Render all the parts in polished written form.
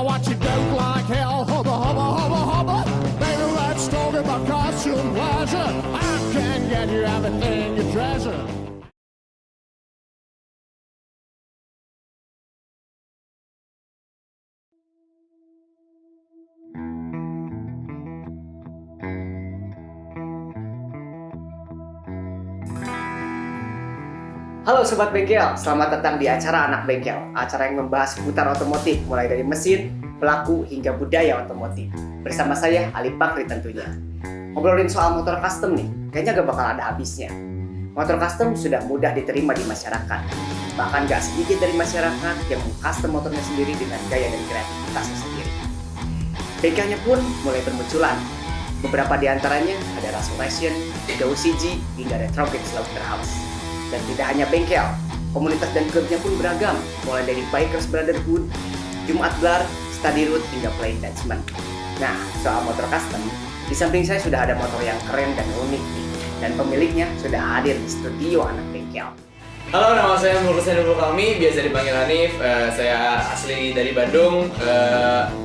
I want you dope like hell. Hubba, hubba, hubba, hubba. Baby, let's talk about costume pleasure. I can get you everything you treasure. Halo Sobat Bengkel, selamat datang di acara Anak Bengkel. Acara yang membahas seputar otomotif, mulai dari mesin, pelaku, hingga budaya otomotif. Bersama saya, Ali Bakri tentunya. Ngobrolin soal motor custom nih, kayaknya gak bakal ada habisnya. Motor custom sudah mudah diterima di masyarakat. Bahkan gak sedikit dari masyarakat yang mengcustom motornya sendiri dengan gaya dan kreativitasnya sendiri. Bengkelnya pun mulai bermunculan. Beberapa di antaranya ada Restoration, WCG, hingga Retrofit Slaughterhouse. Dan tidak hanya bengkel, komunitas dan klubnya pun beragam, mulai dari Bikers Brotherhood, Jumat Bar, Study Route, hingga Play Dutchman. Nah, soal motor custom, di samping saya sudah ada motor yang keren dan unik nih, dan pemiliknya sudah hadir di studio Anak Bengkel. Halo, nama saya Mursen Nurul Kami, biasa dipanggil Hanif. Saya asli dari Bandung.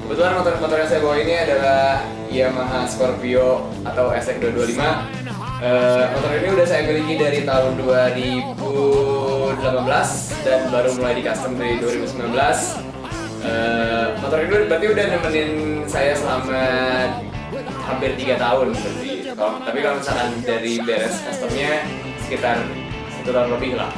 Kebetulan motor yang saya bawa ini adalah Yamaha Scorpio atau SX225. Motor ini udah saya miliki dari tahun 2018 dan baru mulai di custom dari 2019. Motor ini berarti udah nemenin saya selama hampir 3 tahun berarti. Tapi kalau misalkan dari beres customnya sekitar 1 tahun lebih lah.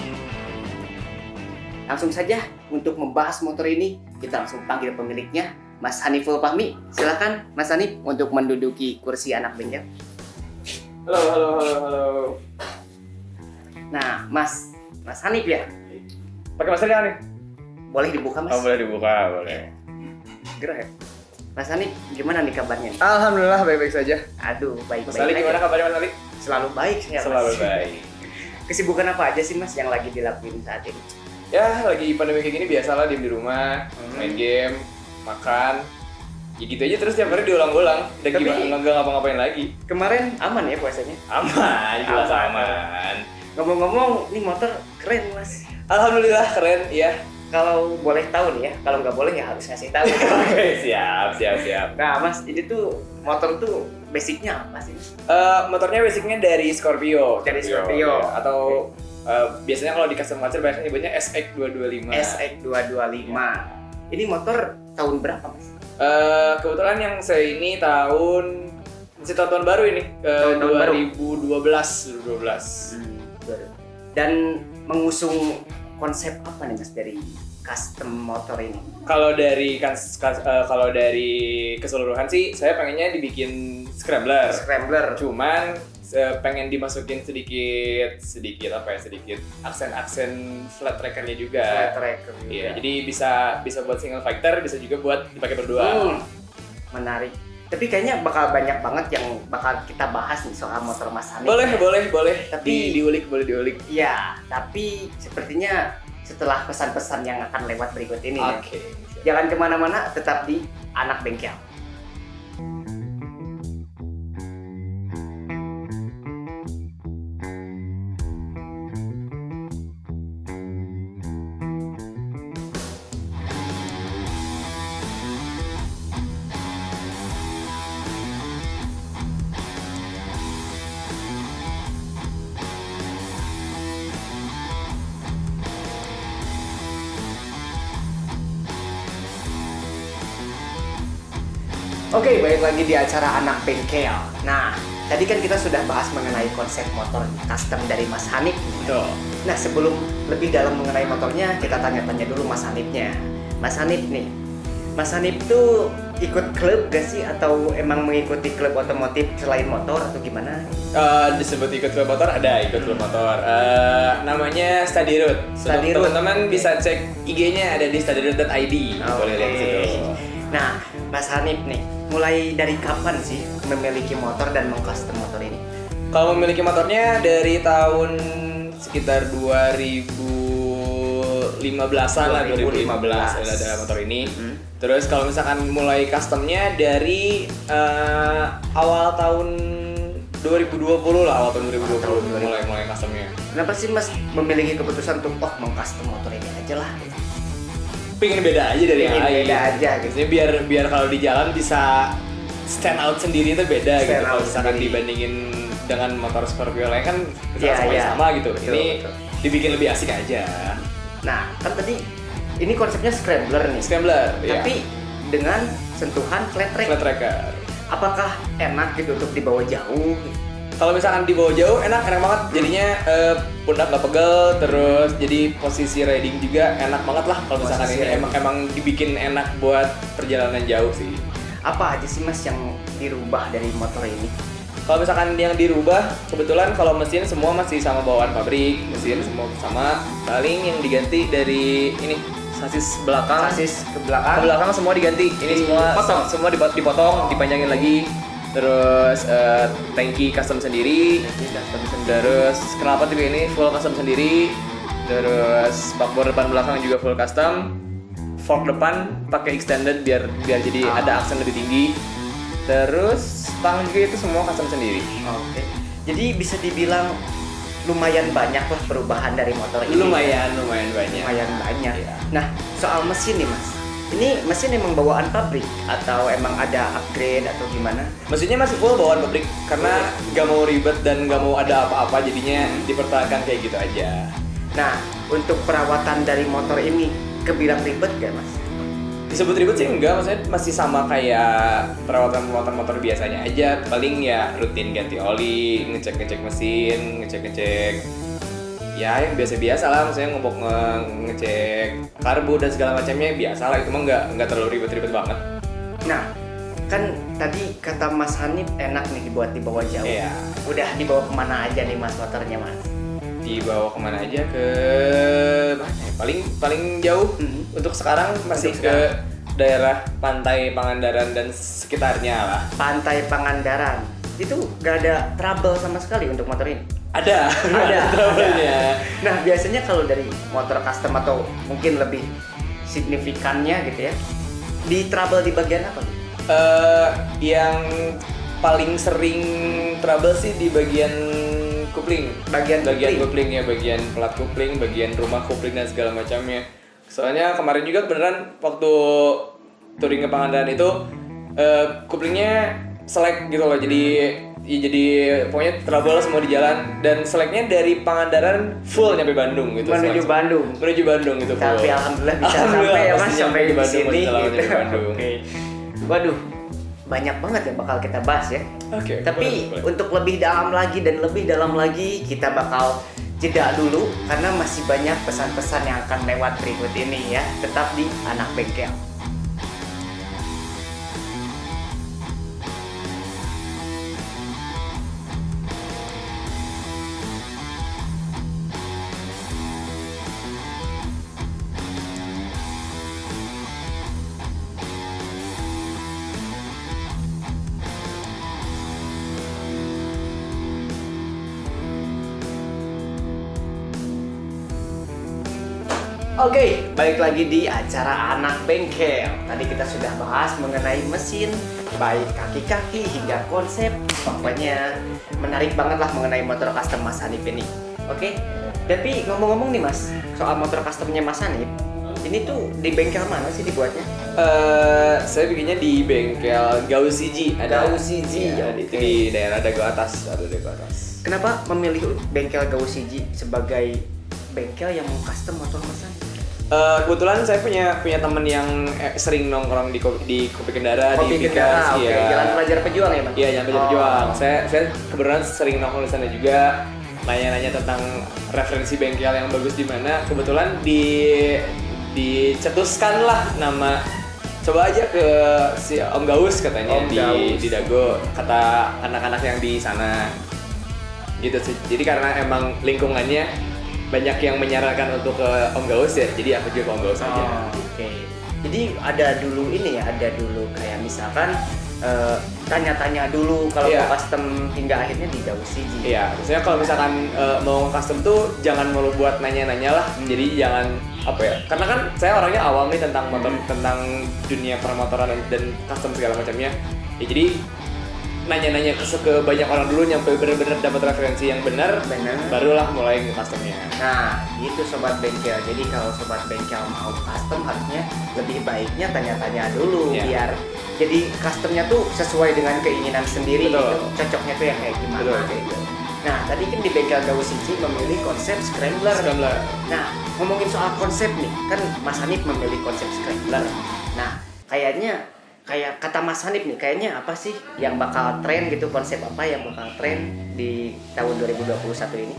Langsung saja untuk membahas motor ini, kita langsung panggil pemiliknya, Mas Haniful Fahmi. Silakan Mas Hanif untuk menduduki kursi Anak Bengkel. Halo. Nah, Mas Hanif ya? Pakai masker nih? Boleh dibuka, Mas? Oh, boleh dibuka, boleh. Gerah ya? Mas Hanif, gimana nih kabarnya? Alhamdulillah baik-baik saja. Aduh, baik-baik. Mas Ali gimana kabarnya Mas Ali? Selalu baik saya, Mas. Selalu baik. Kesibukan apa aja sih, Mas, yang lagi dilakuin saat ini? Ya, lagi pandemi kayak gini biasalah diem di rumah, main game, makan. Ya gitu aja terus tiap hari diulang-ulang. Udah Tapi gimana, nggak ngapa-ngapain lagi. Kemarin aman ya puasanya? Aman, jelas aman. Ngomong-ngomong, ini motor keren, Mas. Alhamdulillah keren, iya. Kalau boleh tahu nih ya, kalau nggak boleh ya harus ngasih tahu. Oke, siap. Nah, Mas, ini tuh motor tuh basicnya apa sih? Motornya basicnya dari Scorpio. Dari Scorpio. Ya. Atau biasanya kalau di custom culture banyak nyebutnya SX225. SX225. Ini motor tahun berapa, Mas? Kebetulan yang saya ini masih tahun baru ini, Tahun 2012. Dan mengusung konsep apa nih, Mas, dari custom motor ini? Kalau dari keseluruhan sih saya pengennya dibikin scrambler. Cuman pengen dimasukin sedikit aksen flat trackernya juga. Iya, jadi bisa buat single fighter, bisa juga buat dipakai berdua. Menarik. Tapi kayaknya bakal banyak banget yang bakal kita bahas nih soal motor Mas Hanif. Boleh. Tapi boleh diulik. Iya, tapi sepertinya setelah pesan-pesan yang akan lewat berikut ini. Oke. Jangan kemana-mana, tetap di Anak Bengkel. Oke, balik lagi di acara Anak Bengkel. Nah, tadi kan kita sudah bahas mengenai konsep motor custom dari Mas Hanif. Betul. Nah, sebelum lebih dalam mengenai motornya, kita tanya-tanya dulu Mas Hanifnya. Mas Hanif nih, Mas Hanif tuh ikut klub gak sih? Atau emang mengikuti klub otomotif selain motor atau gimana? Disebut ikut klub motor, ada ikut klub motor. Namanya Study Route. Study Route. Teman-teman bisa cek IG-nya ada di studyroute.id. Boleh lihat di situ. Nah, Mas Hanif nih, mulai dari kapan sih memiliki motor dan mengcustom motor ini? Kalau memiliki motornya dari tahun sekitar 2015-an lah, 2015 ada motor ini. Terus kalau misalkan mulai customnya dari awal tahun 2020 lah, awal tahun 2020 mulai customnya. Kenapa sih Mas memiliki keputusan untuk mengcustom motor ini aja lah? pengen beda aja dari yang Pengen lain. beda aja gitu. Maksudnya biar kalau di jalan bisa stand out sendiri itu beda Stand gitu. Kalau out misalkan sendiri. dibandingin dengan motor Scorpio lain kan Iya, sama iya. sama gitu. Betul, Ini betul. dibikin lebih asik aja. Nah, kan tadi ini konsepnya scrambler nih. Scrambler, ya. Tapi dengan sentuhan flat track. Flat tracker. Apakah enak gitu untuk dibawa jauh? Kalau misalkan dibawa jauh enak banget. Jadinya pundak nggak pegel, terus jadi posisi riding juga enak banget lah. Kalau misalkan Posisi ini riding. emang dibikin enak buat perjalanan jauh sih. Apa aja sih Mas yang dirubah dari motor ini? Kalau misalkan yang dirubah, kebetulan kalau mesin semua masih sama bawaan pabrik, mesin semua sama. Paling yang diganti dari ini sasis belakang. Sasis ke Ke belakang. belakang semua diganti. Ini semua Dipotong? semua dipotong, dipanjangin lagi. Terus tangki custom sendiri. Terus knalpot juga ini full custom sendiri. Terus bakbor depan belakang juga full custom. Fork depan pakai extended biar jadi ada aksen lebih tinggi. Terus stang juga itu semua custom sendiri. Oke. Jadi bisa dibilang lumayan banyak lah perubahan dari motor ini. Lumayan banyak. Lumayan banyak. Iya. Nah, soal mesin nih Mas. Ini mesin emang bawaan pabrik atau emang ada upgrade atau gimana? Mesinnya masih full bawaan pabrik karena gak mau ribet dan gak mau ada apa-apa, jadinya dipertahankan kayak gitu aja. Nah, untuk perawatan dari motor ini kebilang ribet gak Mas? Disebut ribet sih enggak, maksudnya masih sama kayak perawatan motor-motor biasanya aja. Paling ya rutin ganti oli, ngecek mesin, ngecek ya yang biasa-biasa lah, maksudnya ngecek karbu dan segala macamnya biasa lah, itu mah nggak terlalu ribet-ribet banget. Nah, kan tadi kata Mas Hanif enak nih dibuat dibawa jauh. Iya. Udah dibawa kemana aja nih Mas motornya Mas? Dibawa kemana aja ke mana ya? Paling jauh untuk sekarang masih Untuk ke sekarang. daerah Pantai Pangandaran dan sekitarnya lah. Pantai Pangandaran. Itu gak ada trouble sama sekali untuk motor ini? Ada trouble-nya. Nah, biasanya kalau dari motor custom atau mungkin lebih signifikannya gitu ya, di trouble di bagian apa? Yang paling sering trouble sih di bagian kupling. Bagian kupling ya, bagian pelat kupling, bagian rumah kupling dan segala macamnya. Soalnya kemarin juga beneran waktu touring ke Pangandaran itu kuplingnya selek gitu loh. Jadi pokoknya trouble semua di jalan, dan seleknya dari Pangandaran full nyampe Bandung gitu. Menuju Bandung. Menuju Bandung gitu. Tapi full. alhamdulillah bisa Alhamdulillah, sampai ya Mas, pasti sampai nyampe di sini masih selamat gitu. nyampe Bandung. Oke. Waduh, banyak banget ya bakal kita bahas ya. Oke, Tapi boleh. untuk lebih dalam lagi kita bakal jeda dulu karena masih banyak pesan-pesan yang akan lewat berikut ini ya. Tetap di Anak Bengkel. Oke, balik lagi di acara Anak Bengkel. Tadi kita sudah bahas mengenai mesin, baik kaki-kaki hingga konsep. Pokoknya menarik banget lah mengenai motor custom Mas Hanif ini. Oke, tapi ngomong-ngomong nih Mas, soal motor customnya Mas Hanif, ini tuh di bengkel mana sih dibuatnya? Saya bikinnya di bengkel Gausiji. Gausiji, ya, oke. itu di daerah Dago Atas. Kenapa memilih bengkel Gausiji sebagai bengkel yang mau custom motor Mas Hanif? Kebetulan saya punya teman yang sering nongkrong di Kopi Kendara, Kopi di Kendara, Pikas, oke. ya. Jalan Pelajar Pejuang ya Mas? Iya, Jalan Pelajar Pejuang. Saya kebetulan sering nongkrong di sana juga, nanya-nanya tentang referensi bengkel yang bagus di mana. Kebetulan dicetuskan lah nama, coba aja ke si Om Gaus katanya. Om Gaus. Di Dago, kata anak-anak yang di sana gitu sih. Jadi karena emang lingkungannya banyak yang menyarankan untuk ke Om Gaus ya, jadi aku juga ke Om Gaus aja. Oke. Jadi ada dulu kayak misalkan tanya-tanya dulu kalau Iya. mau custom hingga akhirnya di Gausiji. Iya, maksudnya kalau misalkan mau custom tuh jangan malu buat nanya-nanya lah. Jadi jangan apa ya? Karena kan saya orangnya awam nih tentang motor, tentang dunia permotoran dan custom segala macamnya. Ya jadi nanya-nanya ke banyak orang dulu nyampe bener-bener dapat referensi yang benar, barulah mulai nge-customnya. Nah, itu sobat bengkel. Jadi kalau sobat bengkel mau custom harusnya lebih baiknya tanya-tanya dulu biar jadi customnya tuh sesuai dengan keinginan sendiri. Betul. Gitu. Cocoknya tuh yang kayak gimana. Betul. Gitu. Nah, tadi kan di bengkel Gawus Sinci memilih konsep scrambler. Nah, ngomongin soal konsep nih, kan Mas Hanif memilih konsep scrambler. Nah, kayak kata Mas Hanif nih, kayaknya apa sih yang bakal tren gitu, konsep apa yang bakal tren di tahun 2021 ini?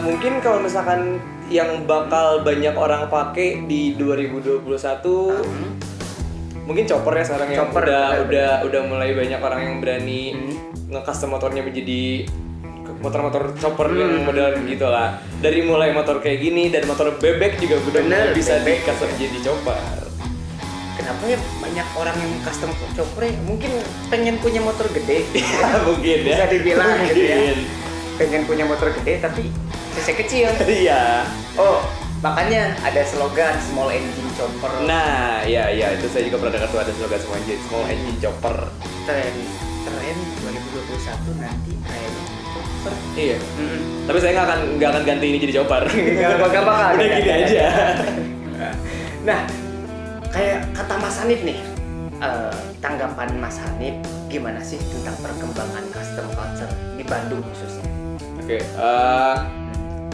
Mungkin kalau misalkan yang bakal banyak orang pakai di 2021 mungkin chopper ya sekarang yang Chopper, udah mulai banyak orang yang berani nge-custom motornya menjadi motor-motor chopper yang model gitu lah. Dari mulai motor kayak gini dan motor bebek juga udah mulai bisa di-custom jadi chopper. Kenapa ya banyak orang yang custom chopper ya? Mungkin pengen punya motor gede. Mungkin ya. Bisa dibilang gitu ya. Pengen punya motor gede tapi cc kecil. Iya. Oh, makanya ada slogan small engine chopper. Nah, iya itu saya juga pernah dengar tuh ada slogan small engine chopper. Tren 2021 nanti kayaknya chopper. Iya. Tapi saya nggak akan ganti ini jadi chopper. Nggak bakal. Udah gini aja. Nah, kayak kata Mas Hanif nih, tanggapan Mas Hanif gimana sih tentang perkembangan custom culture di Bandung khususnya? Oke,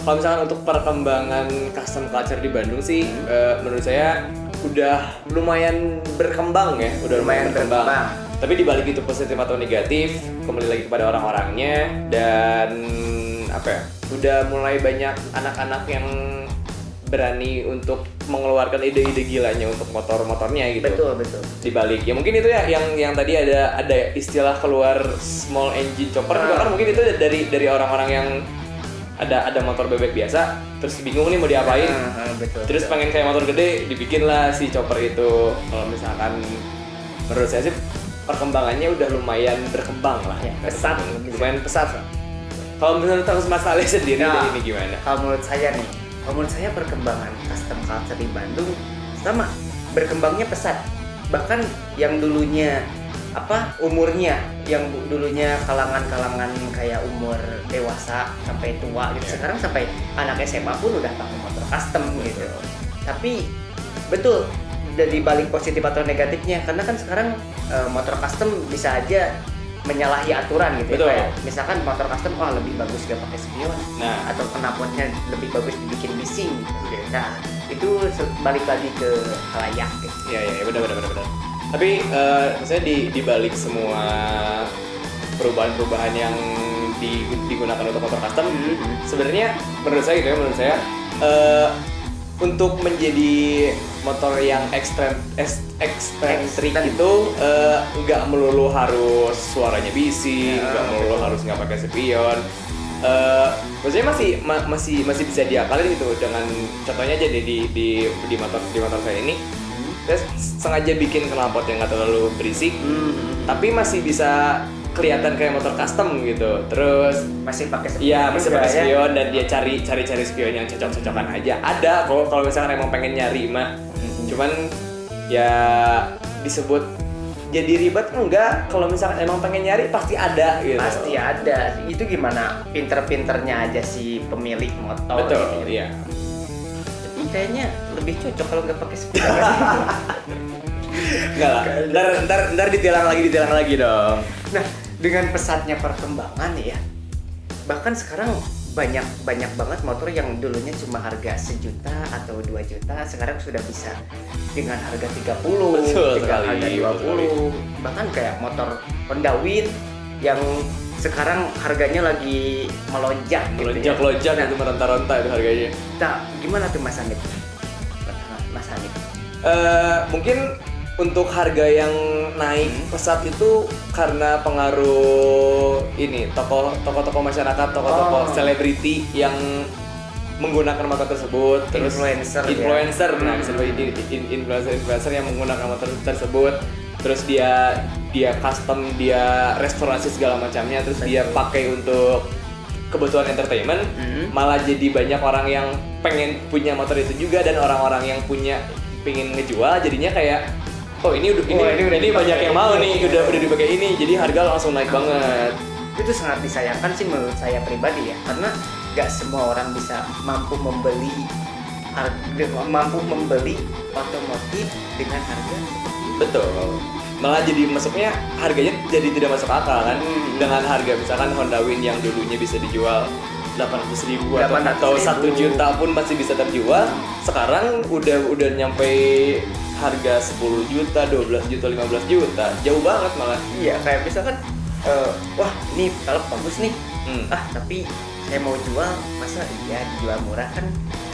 kalau misalkan untuk perkembangan custom culture di Bandung sih, menurut saya udah lumayan berkembang ya, udah lumayan berkembang. Tapi dibalik itu positif atau negatif, kembali lagi kepada orang-orangnya dan udah mulai banyak anak-anak yang berani untuk mengeluarkan ide-ide gilanya untuk motor-motornya gitu. Betul. Dibalik ya mungkin itu ya yang tadi ada istilah keluar small engine chopper juga kan mungkin itu dari orang-orang yang ada motor bebek biasa terus bingung nih mau diapain. Terus pengen kayak motor gede dibikinlah si chopper itu. Kalau misalkan menurut saya sih perkembangannya udah lumayan berkembang lah ya. Lumayan pesat. Kalau menurut Mas Saleh sendiri ini gimana? Kalau menurut saya perkembangan custom culture di Bandung sama berkembangnya pesat. Bahkan yang dulunya umurnya yang dulunya kalangan kayak umur dewasa sampai tua gitu, sekarang sampai anak SMA pun udah pakai motor custom gitu. Tapi betul dari balik positif atau negatifnya, karena kan sekarang motor custom bisa aja menyalahi aturan gitu. Betul. Ya. Misalkan motor custom lebih bagus gak pakai spion, atau knalpotnya lebih bagus dibikin bising. Nah, itu balik lagi ke halayak gitu. Iya benar. Tapi maksudnya di balik semua perubahan-perubahan yang digunakan untuk motor custom, sebenarnya menurut saya untuk menjadi motor yang ekstensrik itu nggak melulu harus suaranya bising, nggak melulu harus nggak pakai spion. Maksudnya masih bisa diakalin gitu dengan contohnya aja di motor saya ini. Saya sengaja bikin knalpot yang nggak terlalu berisik, tapi masih bisa kelihatan kayak motor custom gitu. Terus masih pakai spion. Iya, masih pakai spion dan dia cari spion yang cocok-cocokan aja. Ada kalau misalkan emang pengen nyari mah. Cuman ya disebut jadi ribet enggak, kalau misalkan emang pengen nyari pasti ada gitu. Pasti ada. Itu gimana pinter-pinternya aja si pemilik motor. Betul, gitu. iya. Tapi kayaknya lebih cocok kalau nggak pakai spion. Enggak lah. Ntar ditilang lagi dong. Nah, dengan pesatnya perkembangan ya, bahkan sekarang banyak banget motor yang dulunya cuma harga 1 juta atau 2 juta, sekarang sudah bisa dengan harga 30, dengan harga 20. Bahkan kayak motor Honda Win yang sekarang harganya lagi melonjak gitu. Melonjak itu meronta-ronta itu harganya. Nah, gimana tuh Mas Hanif? Mungkin untuk harga yang naik pesat itu karena pengaruh ini tokoh-tokoh masyarakat, tokoh-tokoh selebriti yang menggunakan motor tersebut, terus influencer, nah influencer yang menggunakan motor tersebut, terus dia custom, dia restorasi segala macamnya, terus dia pakai untuk kebutuhan entertainment, malah jadi banyak orang yang pengen punya motor itu juga, dan orang-orang yang pengen ngejual jadinya kayak oh ini banyak yang mau nih, udah dipakai ini, jadi harga langsung naik banget. Itu sangat disayangkan sih menurut saya pribadi ya, karena nggak semua orang bisa mampu membeli otomotif dengan harga Betul. Malah jadi masuknya harganya jadi tidak masuk akal kan. Dengan harga misalkan Honda Win yang dulunya bisa dijual 800.000 atau 1 juta pun masih bisa terjual. Sekarang udah nyampe harga 10 juta, 12 juta, 15 juta. Jauh banget malah. Iya, kayak misalkan wah ini velg bagus nih. Tapi saya mau jual, masa iya dijual murah kan?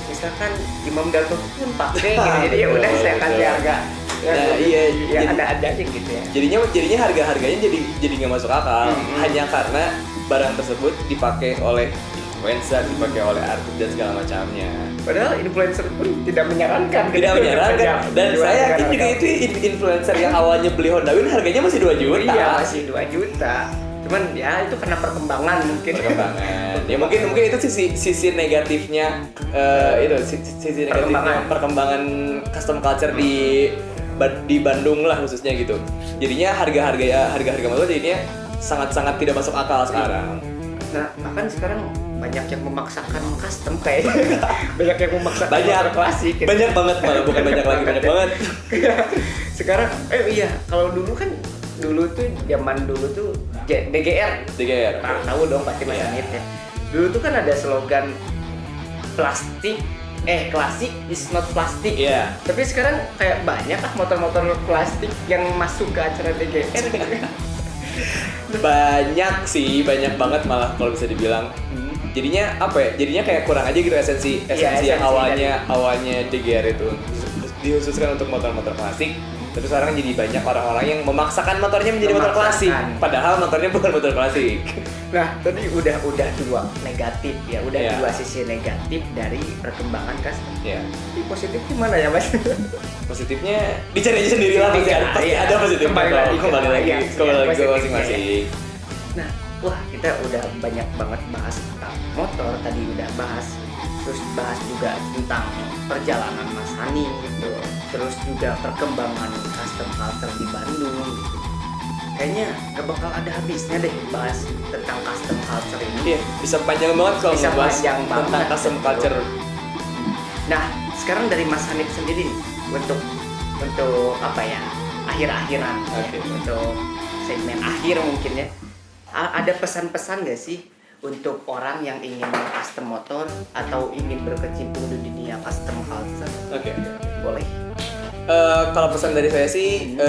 Misalkan Imam Darto pun pakai gitu. Jadi ya udah saya kasih harga. Nah, iya, ada aja gitu ya. Jadinya harganya jadi nggak masuk akal. Hanya karena barang tersebut dipakai oleh influencer, dipakai oleh artis dan segala macamnya. Padahal influencer pun tidak menyarankan. Dan saya yakin juga itu influencer yang awalnya beli Honda Win harganya masih 2 juta. Iya, masih 2 juta. Cuman ya itu karena perkembangan mungkin. Ya mungkin itu sisi negatifnya sisi negatifnya perkembangan custom culture di Bandung lah khususnya gitu. Jadinya harga motor jadinya sangat tidak masuk akal sekarang. Nah, bahkan sekarang banyak yang memaksakan custom kayaknya. Banyak yang memaksakan motor klasik. Gitu. Banyak banget malah, bukan banyak lagi, banyak banget. Sekarang iya, kalau dulu tuh zaman dulu tuh DGR. Nah, tahu dong pasti Mas Anit ya. Dulu tuh kan ada slogan klasik is not plastic. Iya. Tapi sekarang kayak banyak motor-motor plastik yang masuk ke acara DGR. Banyak banget malah kalau bisa dibilang. Jadinya apa ya? Jadinya kayak kurang aja gitu esensi yang awalnya DGR itu dikhususkan untuk motor-motor klasik. Tapi sekarang jadi banyak orang-orang yang memaksakan motornya menjadi motor klasik, padahal motornya bukan motor klasik. Nah, tadi udah dua negatif ya, dua sisi negatif dari perkembangan custom. Iya. Tapi positifnya mana ya, Mas? Positifnya dicari aja sendiri lah, pasti ada positifnya. Kembali lagi ke masing-masing. Nah, wah kita udah banyak banget bahas tentang motor, tadi udah bahas, terus bahas juga tentang perjalanan Mas Hani gitu, terus juga perkembangan custom culture di Bandung gitu. Kayaknya gak bakal ada habisnya deh bahas tentang custom culture ini. Iya, bisa panjang banget kalau bahas tentang custom culture. Nah, sekarang dari Mas Hanif sendiri nih, untuk apa ya, akhir-akhiran ya, untuk segmen akhir mungkin ya, ada pesan-pesan gak sih untuk orang yang ingin custom motor atau ingin berkecimpung di dunia custom culture? Boleh. Kalau pesan dari saya sih,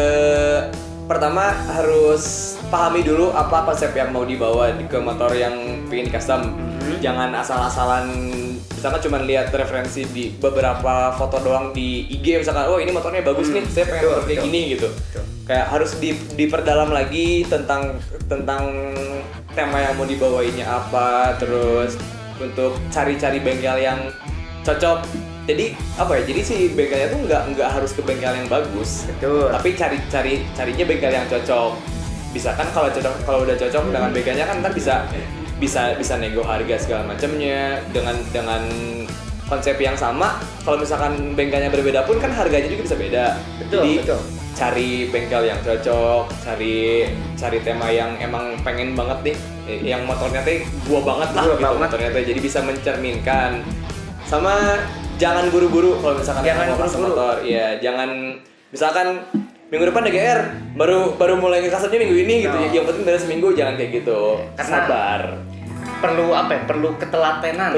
pertama harus pahami dulu apa konsep yang mau dibawa ke motor yang pengen di custom. Jangan asal-asalan, misalkan cuma lihat referensi di beberapa foto doang di IG, misalkan oh ini motornya bagus nih, saya pengen motor kayak gini gitu. Kayak harus diperdalam lagi tentang tema yang mau dibawainya apa, terus untuk cari-cari bengkel yang cocok. Jadi apa ya? Jadi si bengkelnya tuh nggak harus ke bengkel yang bagus. Betul. Tapi carinya bengkel yang cocok. Bisa kan kalau udah cocok dengan bengkelnya kan ntar bisa nego harga segala macamnya dengan konsep yang sama. Kalau misalkan bengkelnya berbeda pun kan harganya juga bisa beda. Betul. Cari bengkel yang cocok, cari tema yang emang pengen banget nih, yang motornya teh gua banget lah gitu motornya teh, jadi bisa mencerminkan. Sama jangan buru-buru kalau misalkan mau custom motor. Iya, jangan misalkan minggu depan DGR baru mulai nge-customnya minggu ini gitu. Yang penting dari seminggu, jangan kayak gitu. Karena sabar. Perlu apa ya? Perlu ketelatenan.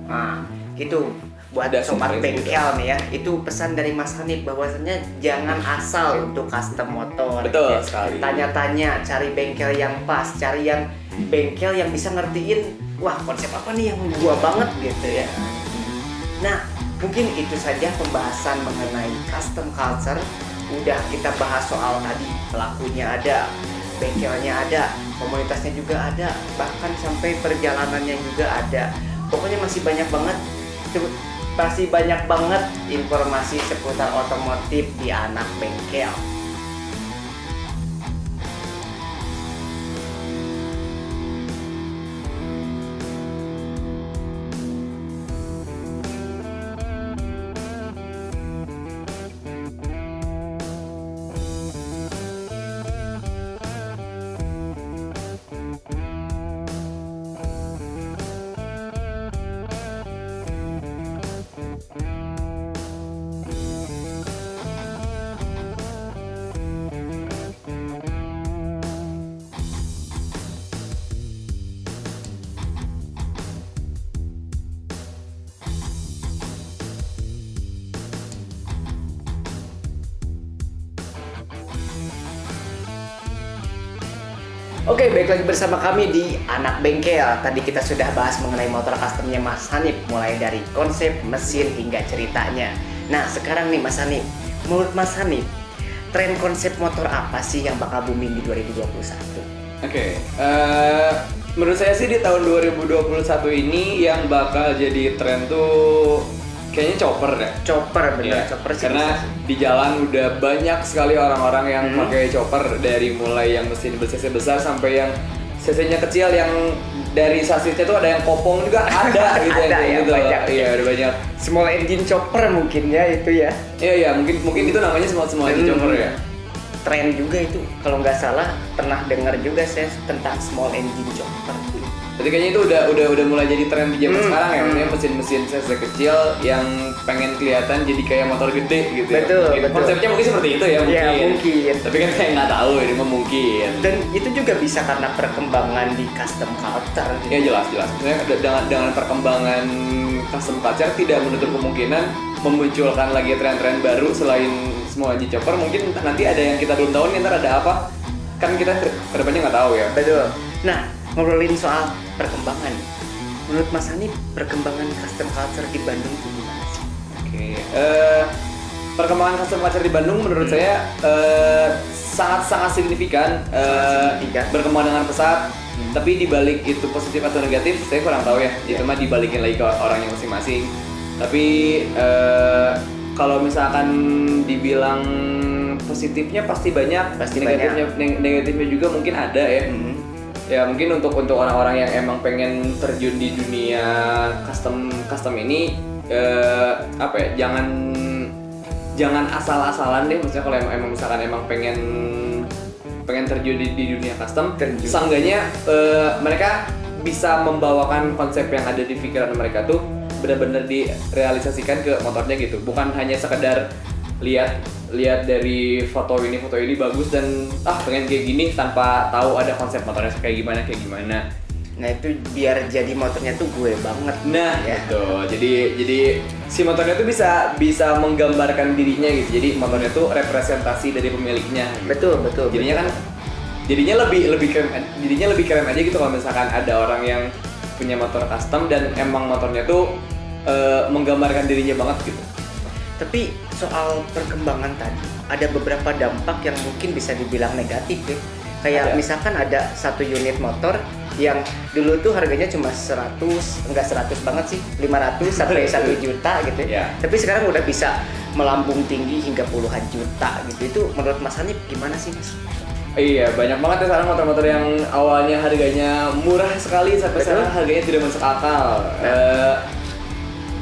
Nah, itu buat sobat bengkel nih ya, itu pesan dari Mas Hanif bahwasannya jangan asal untuk custom motor. Betul ya. sekali. Tanya-tanya, cari bengkel yang pas, cari yang bengkel yang bisa ngertiin, wah konsep apa nih yang gua banget gitu ya. Nah, mungkin itu saja pembahasan mengenai custom culture. Udah kita bahas soal tadi, pelakunya ada, bengkelnya ada, komunitasnya juga ada, bahkan sampai perjalanannya juga ada. Pokoknya masih banyak banget informasi seputar otomotif di anak bengkel. Oke, baik lagi bersama kami di Anak Bengkel. Tadi kita sudah bahas mengenai motor customnya Mas Hanif, mulai dari konsep, mesin, hingga ceritanya. Nah, sekarang nih Mas Hanif, menurut Mas Hanif, tren konsep motor apa sih yang bakal booming di 2021? Oke, menurut saya sih di tahun 2021 ini yang bakal jadi tren tuh kayaknya chopper deh. Chopper, bener, Iya, chopper sih. karena di jalan udah banyak sekali orang-orang yang pakai chopper, dari mulai yang mesin cc besar sampai yang cc-nya kecil, yang dari sasisnya tuh ada yang kopong juga ada gitu. Ada ya, gitu. banyak. Iya, ada banyak. Small engine chopper mungkin ya itu ya. Iya, mungkin itu namanya semua chopper ya. Tren juga itu, kalau nggak salah pernah dengar juga saya tentang small engine chopper. Jadi kayaknya itu udah mulai jadi tren di zaman sekarang ya, maksudnya mesin-mesin cc kecil yang pengen kelihatan jadi kayak motor gede gitu. Betul, ya. betul. Konsepnya mungkin seperti itu ya, mungkin. Ya, mungkin. Tapi kan saya nggak tahu, ini mah mungkin. Dan itu juga bisa karena perkembangan di custom culture. Ya jelas. Maksudnya dengan perkembangan custom culture tidak menutup kemungkinan memunculkan lagi tren-tren baru selain small engine chopper. Mungkin nanti ada yang kita belum tahu nih, ntar ada apa. Kan kita kedepannya nggak tahu ya. Betul. Nah, ngobrolin soal perkembangan. Menurut Mas Hanif, perkembangan custom culture di Bandung itu gimana sih? Oke, perkembangan custom culture di Bandung menurut saya sangat signifikan, signifikan. berkembang dengan pesat. Tapi dibalik itu positif atau negatif, saya kurang tahu ya. Itu mah dibalikin lagi ke orangnya masing-masing. Tapi kalau misalkan dibilang positifnya pasti banyak, negatifnya juga mungkin ada ya. Ya mungkin untuk orang-orang yang emang pengen terjun di dunia custom ini, jangan asal-asalan deh. Maksudnya kalau emang misalkan emang pengen terjun di dunia custom, seenggaknya mereka bisa membawakan konsep yang ada di pikiran mereka tuh benar-benar direalisasikan ke motornya gitu. Bukan hanya sekedar lihat dari foto ini bagus dan pengen kayak gini tanpa tahu ada konsep motornya kayak gimana. Nah, itu biar jadi motornya tuh gue banget. Nah, ya. gitu. Jadi si motornya tuh bisa menggambarkan dirinya gitu. Jadi motornya tuh representasi dari pemiliknya. Betul. Jadinya lebih keren aja gitu kalau misalkan ada orang yang punya motor custom dan emang motornya tuh menggambarkan dirinya banget gitu. Tapi soal perkembangan tadi, ada beberapa dampak yang mungkin bisa dibilang negatif ya. Kayak misalkan ada satu unit motor yang dulu tuh harganya cuma 100 banget sih, 500 sampai 1 juta gitu ya. Tapi sekarang udah bisa melambung tinggi hingga puluhan juta gitu. Itu menurut Mas Hanif gimana sih, Mas? Iya, banyak banget ya sekarang motor-motor yang awalnya harganya murah sekali sampai sekarang harganya tidak masuk akal.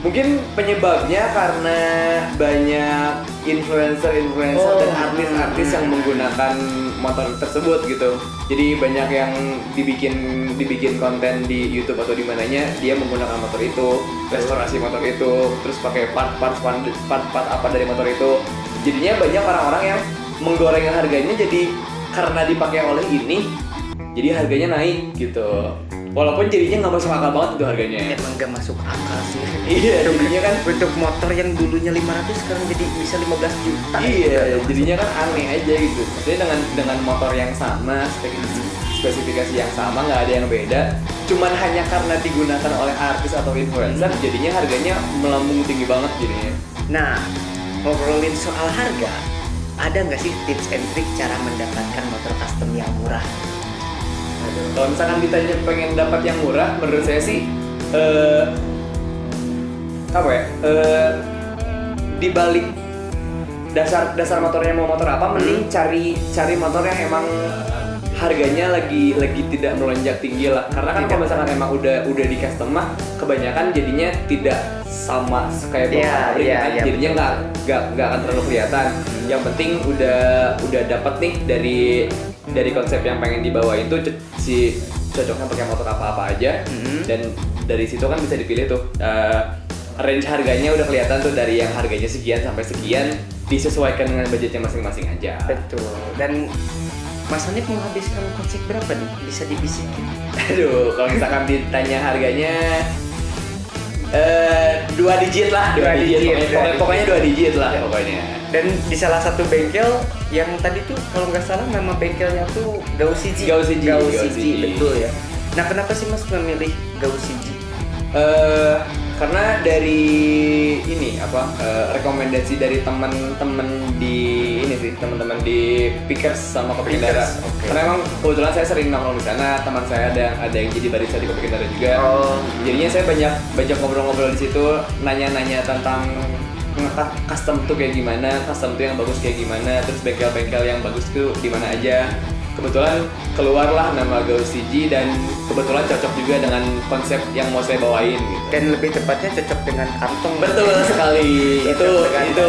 Mungkin penyebabnya karena banyak influencer dan artis-artis yang menggunakan motor tersebut gitu. Jadi banyak yang dibikin konten di YouTube atau di mananya, dia menggunakan motor itu, restorasi motor itu, terus pakai part apa dari motor itu. Jadinya banyak orang-orang yang menggoreng harganya, jadi karena dipakai oleh ini, jadi harganya naik gitu. Walaupun jadinya nggak masuk akal banget itu harganya. Emang nggak masuk akal sih. Iya, jadinya kan untuk motor yang dulunya 500 sekarang jadi bisa 15 juta. Iya, jadinya kan aneh aja gitu. Maksudnya dengan motor yang sama, spesifikasi yang sama, nggak ada yang beda. Cuman hanya karena digunakan oleh artis atau influencer, jadinya harganya melambung tinggi banget jadinya. Nah, ngobrolin soal harga, ada nggak sih tips and trick cara mendapatkan motor custom yang murah? Kalau misalkan ditanya pengen dapat yang murah, menurut saya sih di balik dasar motornya mau motor apa, mending cari motor yang emang harganya lagi tidak melonjak tinggi lah. Karena kan kalau misalkan emang udah di custom mah kebanyakan jadinya tidak sama kayak pabrik kan, jadinya nggak akan terlalu kelihatan. Yang penting udah dapet nih dari konsep yang pengen dibawa itu si cocoknya pakai motor apa aja, dan dari situ kan bisa dipilih tuh range harganya udah kelihatan tuh, dari yang harganya sekian sampai sekian, disesuaikan dengan budgetnya masing-masing aja. Betul. Dan Mas Hanif menghabiskan kocek berapa nih? Bisa dibisikin? Aduh, kalau misalkan ditanya harganya 2 digit lah, 2 digit. Pokoknya 2 digit lah pokoknya. Dan di salah satu bengkel yang tadi tuh kalau nggak salah nama bengkelnya tuh Gausiji. Gausiji. Betul ya. Nah kenapa sih Mas memilih Gausiji? Karena dari ini rekomendasi dari teman-teman di ini sih, teman-teman di Pickers sama Kopi Kendara. Oke. Karena emang kebetulan saya sering nongkrong di sana, teman saya ada yang jadi barista di Kopi Kendara juga. Jadinya saya banyak ngobrol-ngobrol di situ, nanya-nanya tentang custom tuh kayak gimana, custom tuh yang bagus kayak gimana, terus bengkel-bengkel yang bagus tuh di mana aja. Kebetulan keluarlah nama Gausiji dan kebetulan cocok juga dengan konsep yang mau saya bawain gitu. Dan lebih tepatnya cocok dengan kantong. Betul sekali. itu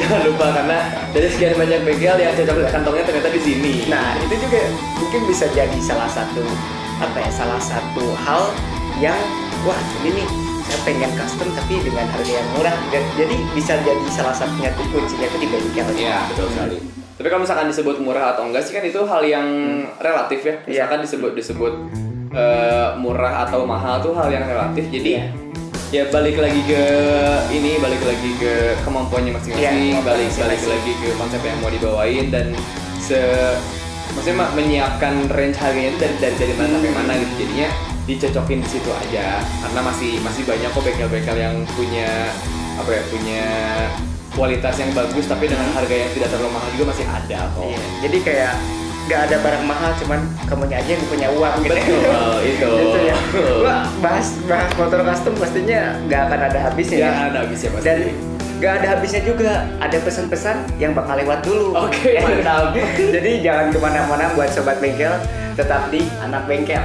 jangan lupa karena dari sekian banyak bengkel yang cocok kantongnya ternyata di sini. Nah itu juga mungkin bisa jadi salah satu hal yang wah ini nih saya pengen custom tapi dengan harga yang murah. Jadi bisa jadi salah satunya tuh kuncinya itu di bengkel. Iya betul sekali. Tapi kalau misalkan disebut murah atau enggak sih kan itu hal yang relatif ya. Misalkan disebut murah atau mahal tuh hal yang relatif. Jadi ya balik lagi ke kemampuannya masing-masing, balik lagi ke konsep yang mau dibawain dan maksudnya menyiapkan range harganya itu dari mana sampai mana gitu. Jadinya dicocokin di situ aja karena masih banyak kok bengkel-bengkel yang punya kualitas yang bagus tapi dengan harga yang tidak terlalu mahal juga masih ada kok. Iya. Jadi kayak nggak ada barang mahal, cuman kamunya aja yang punya uang gitu. Betul, itu. Gitu ya. Wah, bahas motor custom pastinya nggak akan ada habisnya. Nggak ada habisnya pasti. Dan nggak ada habisnya juga. Ada pesan-pesan yang bakal lewat dulu. Oke, mantap. Jadi jangan kemana-mana buat sobat bengkel, tetap di Anak Bengkel.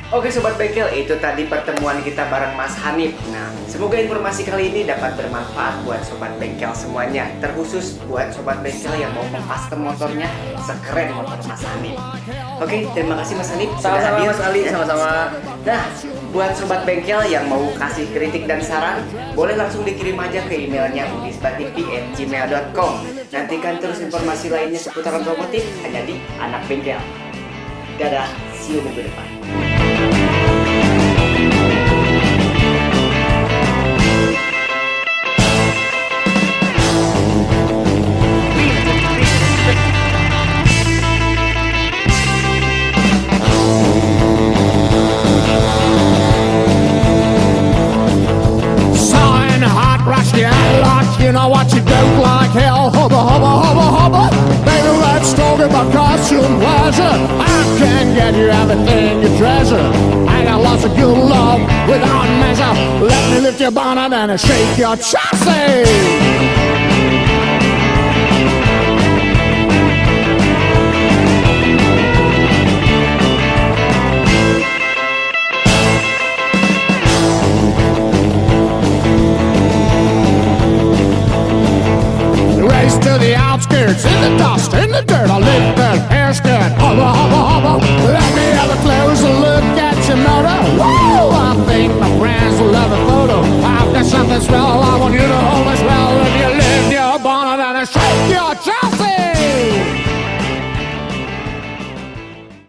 Oke Sobat Bengkel, itu tadi pertemuan kita bareng Mas Hanif. Nah, semoga informasi kali ini dapat bermanfaat buat Sobat Bengkel semuanya. Terkhusus buat Sobat Bengkel yang mau mengcustom motornya sekeren motor Mas Hanif. Oke, terima kasih Mas Hanif. Sama-sama Mas Ali, sama-sama. Nah, buat Sobat Bengkel yang mau kasih kritik dan saran, boleh langsung dikirim aja ke emailnya udisbatv@gmail.com. Nantikan terus informasi lainnya seputar otomotif hanya di Anak Bengkel. Dadah, see you minggu depan. Sign hot, rush the airlock. You know what you don't like? Hell, hubba, hubba, hubba, hubba. Baby, let's talk about costume pleasure. I can get you everything you treasure. I got lots of good love without measure. Let me lift your bonnet and shake your chassis.